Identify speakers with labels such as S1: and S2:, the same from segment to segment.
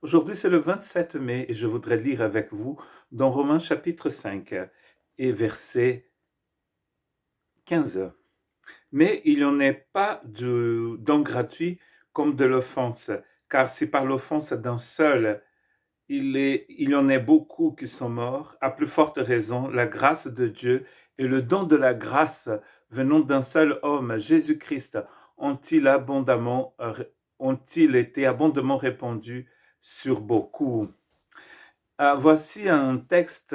S1: Aujourd'hui, c'est le 27 mai et je voudrais lire avec vous dans Romains chapitre 5 et verset 15. Mais il n'en est pas de don gratuit comme de l'offense, car si par l'offense d'un seul il en est beaucoup qui sont morts, à plus forte raison, la grâce de Dieu et le don de la grâce venant d'un seul homme, Jésus-Christ, ont-ils abondamment, ont-ils été abondamment répandus sur beaucoup. Voici un texte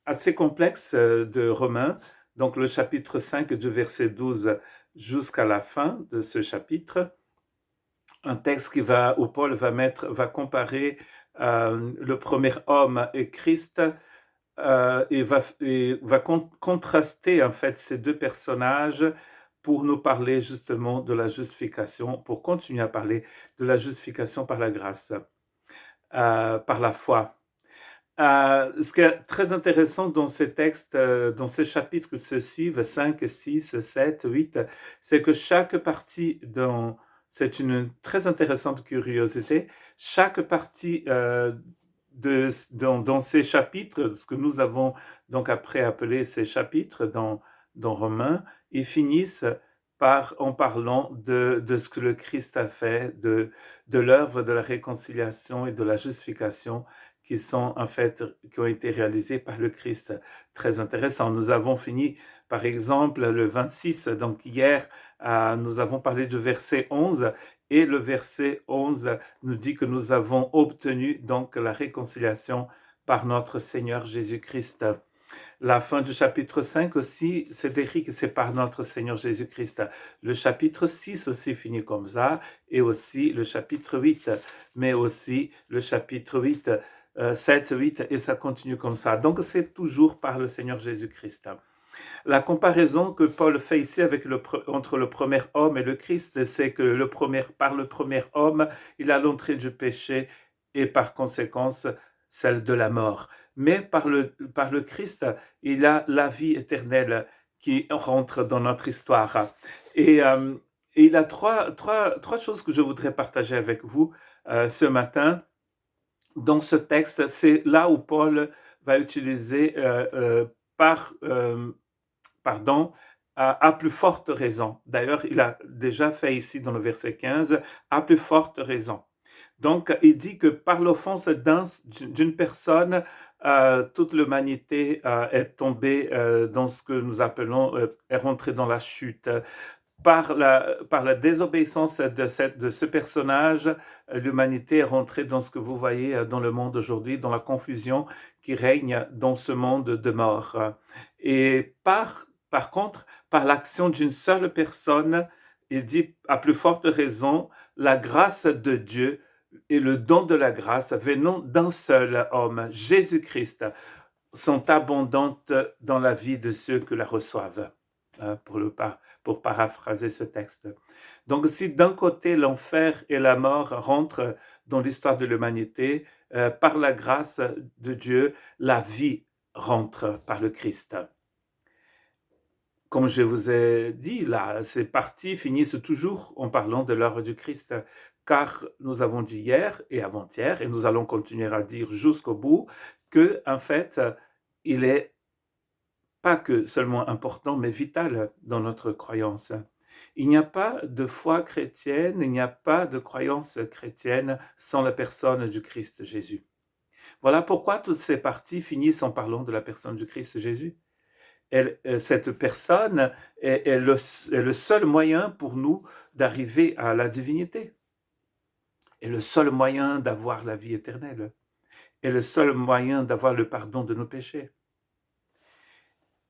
S1: assez complexe de Romains, donc le chapitre 5 du verset 12 jusqu'à la fin de ce chapitre. Un texte où Paul va comparer le premier homme et Christ et va contraster en fait ces deux personnages pour nous parler justement de la justification, pour continuer à parler de la justification par la grâce, par la foi. Ce qui est très intéressant dans ces textes, dans ces chapitres qui se suivent, 5, 6, 7, 8, c'est que chaque partie c'est une très intéressante curiosité, chaque partie dans ces chapitres, ce que nous avons donc après appelé ces chapitres dans Romains, ils finissent en parlant de ce que le Christ a fait, de l'œuvre de la réconciliation et de la justification qui sont en fait, qui ont été réalisés par le Christ. Très intéressant. Nous avons fini, par exemple, le 26. Donc hier, nous avons parlé du verset 11 et le verset 11 nous dit que nous avons obtenu donc la réconciliation par notre Seigneur Jésus-Christ. La fin du chapitre 5 aussi, c'est écrit que c'est par notre Seigneur Jésus-Christ. Le chapitre 6 aussi finit comme ça, et aussi le chapitre 8, mais aussi le chapitre 8, 7, 8, et ça continue comme ça. Donc c'est toujours par le Seigneur Jésus-Christ. La comparaison que Paul fait ici entre le premier homme et le Christ, c'est que par le premier homme, il a l'entrée du péché et par conséquence celle de la mort. Mais par le Christ, il a la vie éternelle qui rentre dans notre histoire. Et, euh, et il y a trois choses que je voudrais partager avec vous ce matin dans ce texte. C'est là où Paul va utiliser par pardon, à plus forte raison. D'ailleurs, il a déjà fait ici dans le verset 15, à plus forte raison. Donc, il dit que par l'offense d'une personne, toute l'humanité est tombée dans ce que nous appelons, est rentrée dans la chute. Par la désobéissance de ce personnage, l'humanité est rentrée dans ce que vous voyez dans le monde aujourd'hui, dans la confusion qui règne dans ce monde de mort. Et par contre, par l'action d'une seule personne, il dit à plus forte raison, la grâce de Dieu et le don de la grâce venant d'un seul homme, Jésus-Christ, sont abondantes dans la vie de ceux qui la reçoivent, pour paraphraser ce texte. Donc si d'un côté l'enfer et la mort rentrent dans l'histoire de l'humanité, par la grâce de Dieu, la vie rentre par le Christ. Comme je vous ai dit, là, ces parties finissent toujours en parlant de l'œuvre du Christ, car nous avons dit hier et avant-hier, et nous allons continuer à dire jusqu'au bout, que en fait, il est pas que seulement important, mais vital dans notre croyance. Il n'y a pas de foi chrétienne, il n'y a pas de croyance chrétienne sans la personne du Christ Jésus. Voilà pourquoi toutes ces parties finissent en parlant de la personne du Christ Jésus. Cette personne est le seul moyen pour nous d'arriver à la divinité, est le seul moyen d'avoir la vie éternelle, est le seul moyen d'avoir le pardon de nos péchés.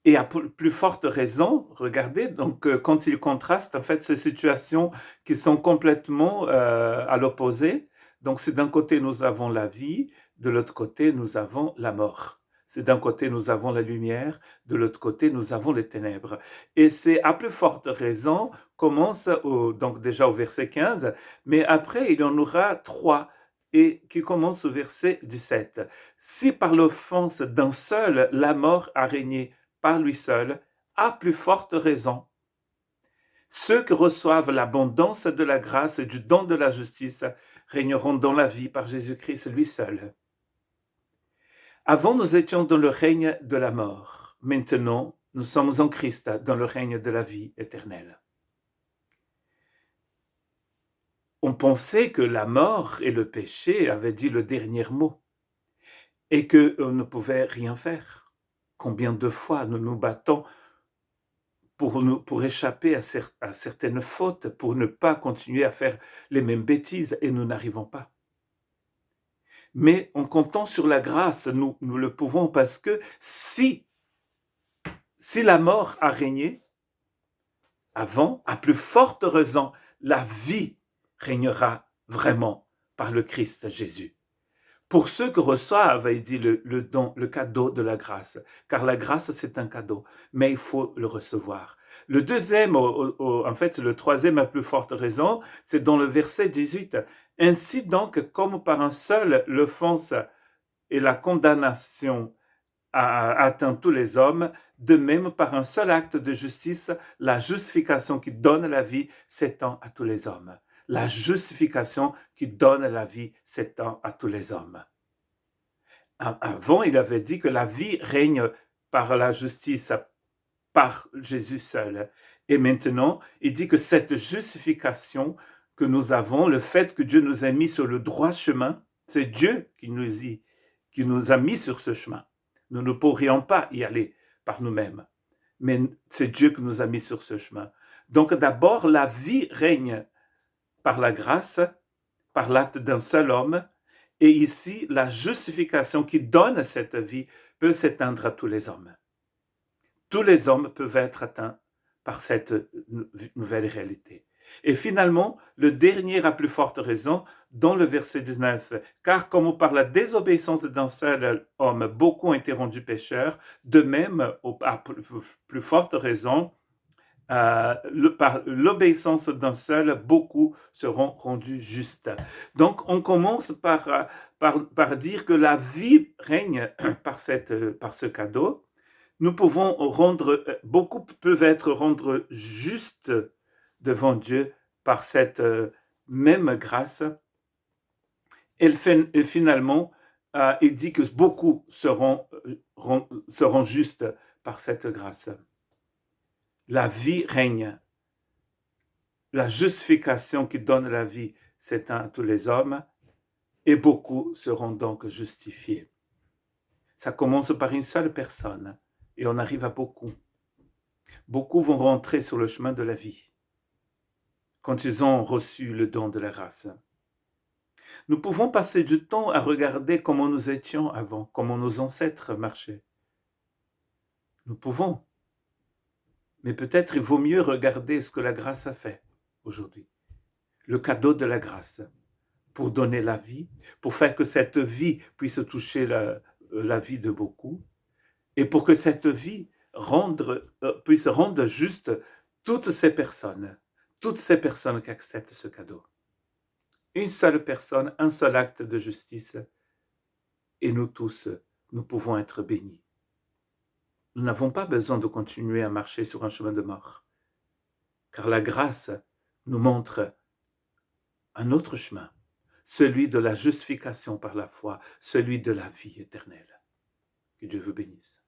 S1: Et à plus forte raison, regardez, donc quand il contraste en fait ces situations qui sont complètement à l'opposé. Donc c'est d'un côté nous avons la vie, de l'autre côté nous avons la mort. C'est d'un côté nous avons la lumière, de l'autre côté nous avons les ténèbres. Et c'est à plus forte raison, donc déjà au verset 15, mais après il y en aura trois et qui commence au verset 17. Si par l'offense d'un seul la mort a régné par lui seul, à plus forte raison, Ceux qui reçoivent l'abondance de la grâce et du don de la justice régneront dans la vie par Jésus-Christ lui seul. Avant, nous étions dans le règne de la mort. Maintenant, nous sommes en Christ dans le règne de la vie éternelle. On pensait que la mort et le péché avaient dit le dernier mot et qu'on ne pouvait rien faire. Combien de fois nous nous battons pour échapper à certaines fautes, pour ne pas continuer à faire les mêmes bêtises et nous n'arrivons pas. Mais en comptant sur la grâce, nous le pouvons parce que si la mort a régné avant, à plus forte raison, la vie régnera vraiment par le Christ Jésus. Pour ceux qui reçoivent, il dit le don, le cadeau de la grâce, car la grâce c'est un cadeau, mais il faut le recevoir. Le deuxième, en fait le troisième à plus forte raison, c'est dans le verset 18. Ainsi donc, comme par un seul l'offense et la condamnation a atteint tous les hommes, de même par un seul acte de justice, la justification qui donne la vie s'étend à tous les hommes. La justification qui donne la vie s'étend à tous les hommes. Avant, il avait dit que la vie règne par la justice, par Jésus seul. Et maintenant, il dit que cette justification que nous avons, le fait que Dieu nous a mis sur le droit chemin, c'est Dieu qui nous a mis sur ce chemin. Nous ne pourrions pas y aller par nous-mêmes, mais c'est Dieu qui nous a mis sur ce chemin. Donc d'abord, la vie règne par la grâce, par l'acte d'un seul homme, et ici, la justification qui donne cette vie peut s'étendre à tous les hommes. Tous les hommes peuvent être atteints par cette nouvelle réalité. Et finalement, le dernier à plus forte raison, dans le verset 19, car comme par la désobéissance d'un seul homme, beaucoup ont été rendus pécheurs, de même, à plus forte raison, par l'obéissance d'un seul, beaucoup seront rendus justes. Donc, on commence par dire que la vie règne par ce cadeau. Nous pouvons beaucoup peuvent être rendus justes devant Dieu par cette même grâce. Et finalement, il dit que beaucoup seront justes par cette grâce. La vie règne. La justification qui donne la vie s'étend à tous les hommes et beaucoup seront donc justifiés. Ça commence par une seule personne et on arrive à beaucoup. Beaucoup vont rentrer sur le chemin de la vie quand ils ont reçu le don de la grâce. Nous pouvons passer du temps à regarder comment nous étions avant, comment nos ancêtres marchaient. Nous pouvons. Mais peut-être il vaut mieux regarder ce que la grâce a fait aujourd'hui. Le cadeau de la grâce pour donner la vie, pour faire que cette vie puisse toucher la vie de beaucoup et pour que cette vie puisse rendre juste toutes ces personnes qui acceptent ce cadeau. Une seule personne, un seul acte de justice et nous tous, nous pouvons être bénis. Nous n'avons pas besoin de continuer à marcher sur un chemin de mort, car la grâce nous montre un autre chemin, celui de la justification par la foi, celui de la vie éternelle. Que Dieu vous bénisse.